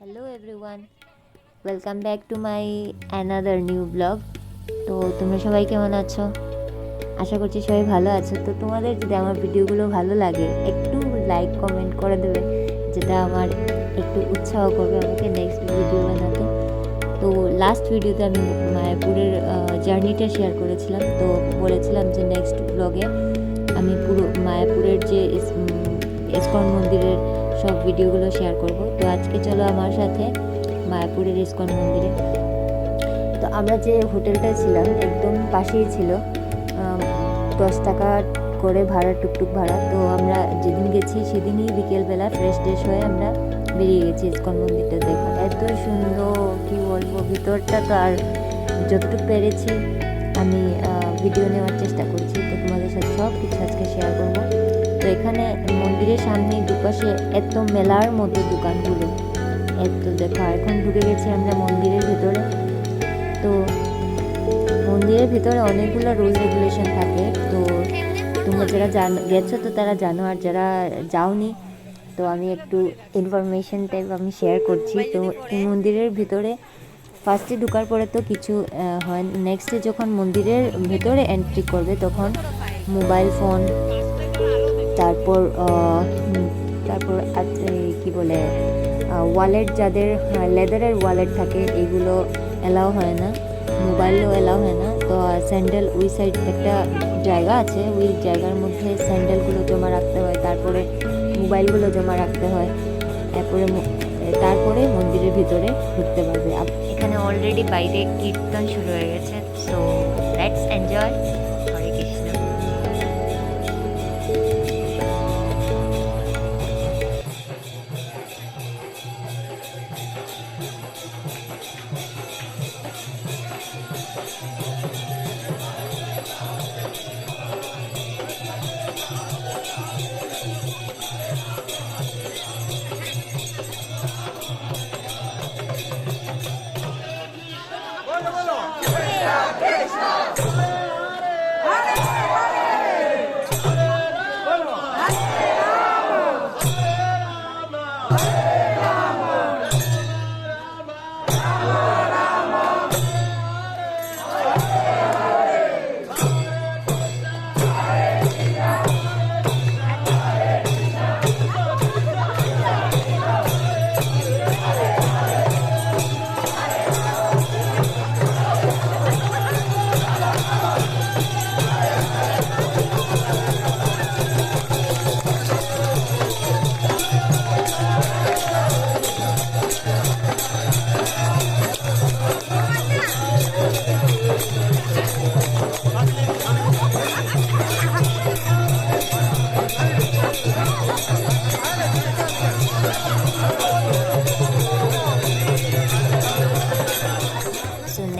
Hello everyone, welcome back to my another new blog. তো তোমরা সবাই কেমন আছো? আশা করছি সবাই ভালো আছো। তো তোমাদের যদি আমার ভিডিওগুলো ভালো লাগে একটু লাইক কমেন্ট করে দেবে, যেটা আমার একটু উৎসাহ করবে আমাকে নেক্সট ভিডিও বানাতে। তো লাস্ট ভিডিওতে আমি মায়াপুরের জার্নিটা শেয়ার করেছিলাম, তো বলেছিলাম যে নেক্সট ব্লগে আমি পুরো মায়াপুরের যে ইসকন মন্দিরের সব ভিডিওগুলো শেয়ার করব। তো আজকে চলো আমার সাথে মায়াপুরের ইসকন মন্দিরে। তো আমরা যে হোটেলটা ছিলাম একদম পাশেই ছিল, 10 টাকা করে ভাড়া, টুকটুক ভাড়া। তো আমরা যেদিন গেছি সেদিনই বিকেলবেলা ফ্রেশ ট্রেশ হয়ে আমরা বেরিয়ে গেছি ইসকন মন্দিরটা। দেখো এত সুন্দর, কি বলবো, ভিতরটা তো আর যতটুকু পেরেছি আমি ভিডিও নেওয়ার চেষ্টা করছি। তো তোমাদের সাথে সব কিছু আজকে শেয়ার করবো। তো এখানে মন্দিরের সামনে দুপাশে এত মেলার মতো দোকানগুলো, এত দেখো। এখন ঢুকে গেছি আমরা মন্দিরের ভিতরে। তো মন্দিরের ভিতরে অনেকগুলো রুল রেগুলেশন থাকে। তো তোমরা যারা গেছো তো তারা জানো, আর যারা যাওনি তো আমি একটু ইনফরমেশন টাইপ আমি শেয়ার করছি। তো এই মন্দিরের ভিতরে ফার্স্টে ঢোকার পরে তো কিছু হয়, নেক্সটে যখন মন্দিরের ভেতরে এন্ট্রি করবে তখন মোবাইল ফোন, তারপর তারপর কি বলে ওয়ালেট, যাদের লেদারের ওয়ালেট থাকে এগুলো এলাও হয় না, মোবাইলও এলাও হয় না। তো স্যান্ডেল ওই সাইড একটা জায়গা আছে, ওই জায়গার মধ্যে স্যান্ডেলগুলো জমা রাখতে হয়, তারপরে মোবাইলগুলো জমা রাখতে হয়, তারপরে মন্দিরের ভিতরে ঢুকতে পারবে। এখানে অলরেডি বাইরে কীর্তন শুরু হয়ে গেছে। So let's enjoy. Hare Krishna.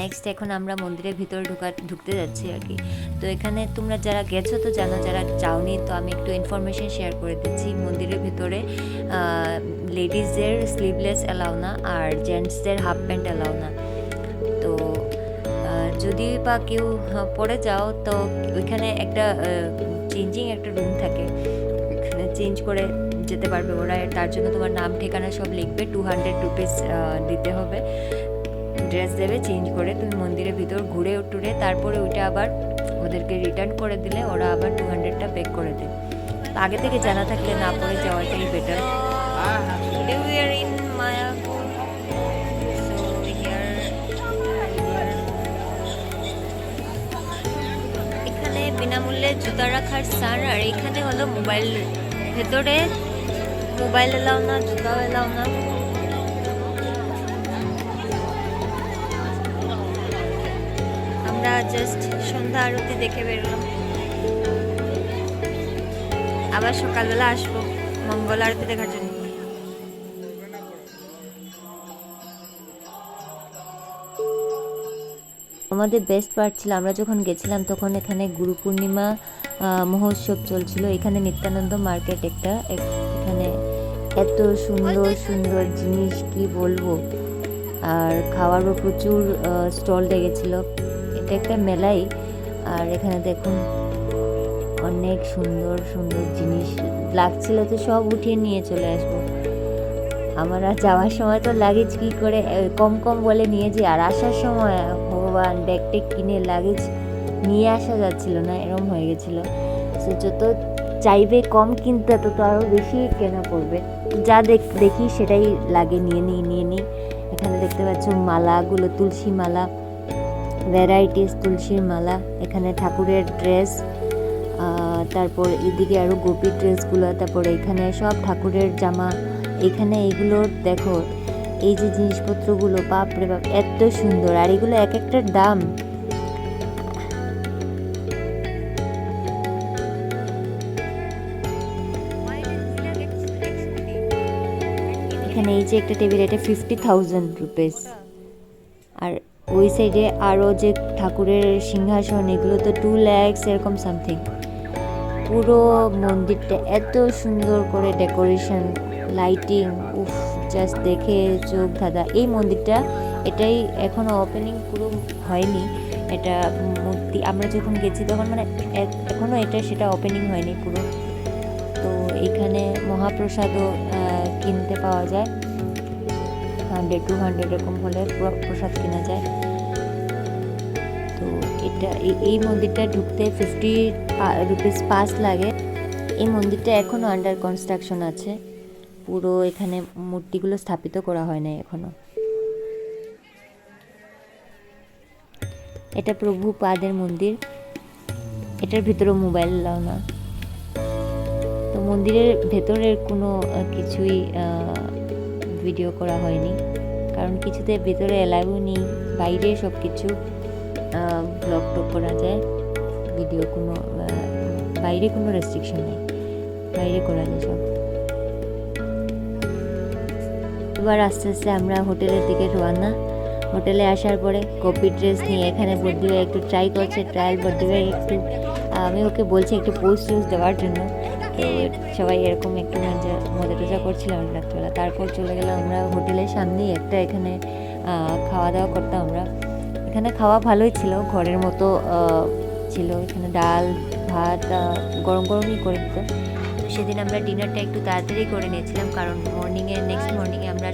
Next এখন আমরা মন্দিরের ভিতরে ঢুকতে যাচ্ছি আর কি। তো এখানে তোমরা যারা গেছো তো জানো, যারা যাওনি তো আমি একটু ইনফরমেশন শেয়ার করে দিচ্ছি। মন্দিরের ভিতরে লেডিসদের স্লিভলেস অ্যালাউ না, আর জেন্টসদের হাফ প্যান্ট অ্যালাউ না। তো যদি বা কেউ পরে যাও তো ওইখানে একটা চেঞ্জিং একটা রুম থাকে, ওইখানে চেঞ্জ করে যেতে পারবে ওরা। তার জন্য তোমার নাম ঠিকানা সব লিখবে, 200 রুপিস দিতে হবে। ড্রেস দেবে, চেঞ্জ করে তুমি মন্দিরের ভিতর ঘুরে টুরে তারপরে ওইটা আবার ওদেরকে রিটার্ন করে দিলে ওরা আবার 200টা পে করে দেবে। তো আগে থেকে জানা থাকলে না পরে যাওয়াটাই বেটার। এখানে বিনামূল্যে জুতা রাখার স্থান, আর এখানে হলো মোবাইল, ভেতরে মোবাইল এলাও না, জুতাও এলাও না। আমরা জাস্ট সন্ধ্যা আরতি দেখে বেরোলাম, আবার সকালবেলা আসবো মঙ্গল আরতি দেখার জন্য। আমাদের বেস্ট পার্ট ছিল, আমরা যখন গেছিলাম তখন এখানে গুরু পূর্ণিমা মহোৎসব চলছিল। এখানে নিত্যানন্দ মার্কেট একটা, এখানে এত সুন্দর সুন্দর জিনিস কি বলবো, আর খাওয়ারও প্রচুর স্টল লেগেছিল। এটা একটা মেলাই, আর এখানে দেখুন অনেক সুন্দর সুন্দর জিনিস লাগছিল, তো সব উঠিয়ে নিয়ে চলে আসবো। আমরা যাওয়ার সময় তো লাগেজ কী করে কম কম বলে নিয়ে যাই, আর আসার সময় ভগবান ব্যাগ টেক কিনে লাগেজ নিয়ে আসা যাচ্ছিল না, এরকম হয়ে গেছিলো। সো যত চাইবে কম কিনতে তত আরও বেশি কেনা পড়বে, যা দেখি সেটাই লাগে নিয়ে নিই। এখানে দেখতে পাচ্ছ মালাগুলো, তুলসী মালা, ভ্যারাইটিস তুলসীর মালা, এখানে ঠাকুরের ড্রেস, তারপর এদিকে আরও গোপী ড্রেসগুলো, তারপরে এখানে সব ঠাকুরের জামা। এখানে এইগুলো দেখো, এই যে জিনিসপত্রগুলো, বাপরে বাপ এত সুন্দর, আর এগুলো এক একটার দাম। এখানে এই যে একটা টেবিল, এটা 50,000 রুপিস, আর ওই সাইডে আরও যে ঠাকুরের সিংহাসন, এগুলো তো 2 লাখ এরকম সামথিং। পুরো মন্দিরটা এত সুন্দর করে ডেকোরেশন, লাইটিং, উফ, জাস্ট দেখে চোখ ধাঁধা। এই মন্দিরটা এটাই এখনও ওপেনিং পুরো হয়নি, এটা মূর্তি আমরা যখন গেছি তখন মানে এখনও এটা সেটা ওপেনিং হয়নি পুরো। তো এখানে মহাপ্রসাদও কিনতে পাওয়া যায়, 100-200 এরকম হলে প্রসাদ কেনা যায়। তো এটা এই মন্দিরটা ঢুকতে 50 রুপিস পাস লাগে। এই মন্দিরটা এখনও আন্ডার কনস্ট্রাকশন আছে, পুরো এখানে মূর্তিগুলো স্থাপিত করা হয় না এখনো। এটা প্রভুপাদের মন্দির, এটার ভিতরে মোবাইল এলাও না। তো মন্দিরের ভেতরের কোনো কিছুই ভিডিও করা হয়নি, কারণ কিছুতে ভেতরে এলাও নেই, বাইরে সব কিছু ব্লগ টক করা যায়, ভিডিও কোনো বাইরে কোনো রেস্ট্রিকশন নেই, বাইরে করা যায় সব। এবার আস্তে আস্তে আমরা হোটেলের দিকে রওনা। হোটেলে আসার পরে কপি ড্রেস নিয়ে এখানে বর্দি ভাই একটু ট্রাই করছে, ট্রায়াল বর্দি ভাই একটু, আমি ওকে বলছি একটু পোস্ট ইউজ দেওয়ার জন্য। তো সবাই এরকম একটু মজা টজা করছিলাম রাত্রবেলা। তারপর চলে গেলাম আমরা হোটেলের সামনেই একটা, এখানে খাওয়া দাওয়া করতাম আমরা। এখানে খাওয়া ভালোই ছিল, ঘরের মতো ছিল। এখানে ডাল ভাত গরম গরমই করে দিত। তো সেদিন আমরা ডিনারটা একটু তাড়াতাড়ি করে নিয়েছিলাম, কারণ নেক্সট মর্নিংয়ে আমরা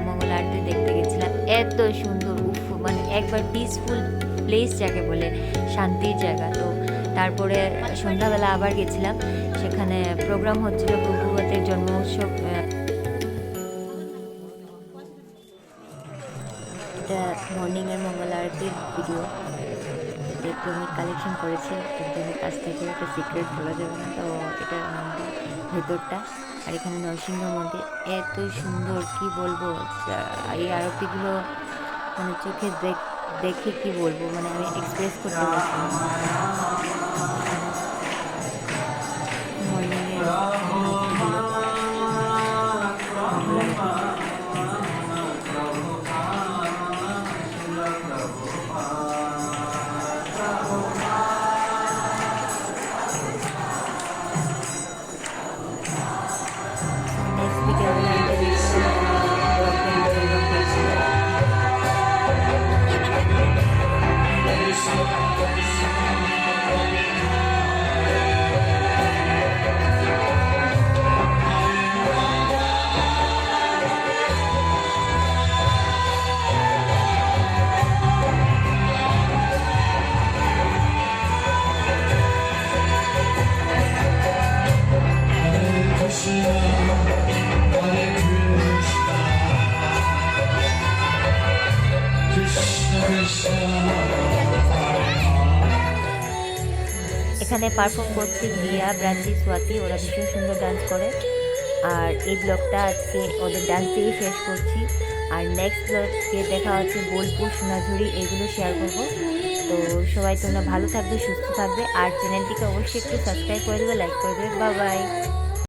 মঙ্গল আরতি দেখতে গেছিলাম। এত সুন্দর, উফ, মানে একবার পিসফুল প্লেস যাকে বলে, শান্তির জায়গা। তো তারপরে সন্ধ্যাবেলা আবার গেছিলাম, সেখানে প্রোগ্রাম হচ্ছিল প্রভুপাদের জন্ম উৎসব। এটা মর্নিংয়ের মঙ্গল আরতির ভিডিও, এটা একটু আমি কালেকশন করেছি একজনের কাছ থেকে, একটা সিক্রেট বলা যাবে না। তো এটা মন্দির ভেতরটা, আর এখানে নরসিংহ মন্দির এত সুন্দর, কি বলবো। এই আরতিগুলো মানে চোখে দেখে কি বলবো, মানে আমি এক্সপ্রেস করতে পারছি না। মর্নিংয়ের এখানে পারফর্ম করছে রিয়া, ব্রাঞ্চি, সোয়াতি, ওরা ভীষণ সুন্দর ডান্স করে। আর এই ব্লগটা আজকে ওদের ডান্স দিয়ে শেষ করছি, আর নেক্সট ব্লগে দেখা হচ্ছে বোলপুর, সোনাঝুরি, এগুলো শেয়ার করবো। তো সবাই তোমরা ভালো থাকবে, সুস্থ থাকবে, আর চ্যানেলটিকে অবশ্যই একটু সাবস্ক্রাইব করে দেবে, লাইক করে দেবে। Bye bye.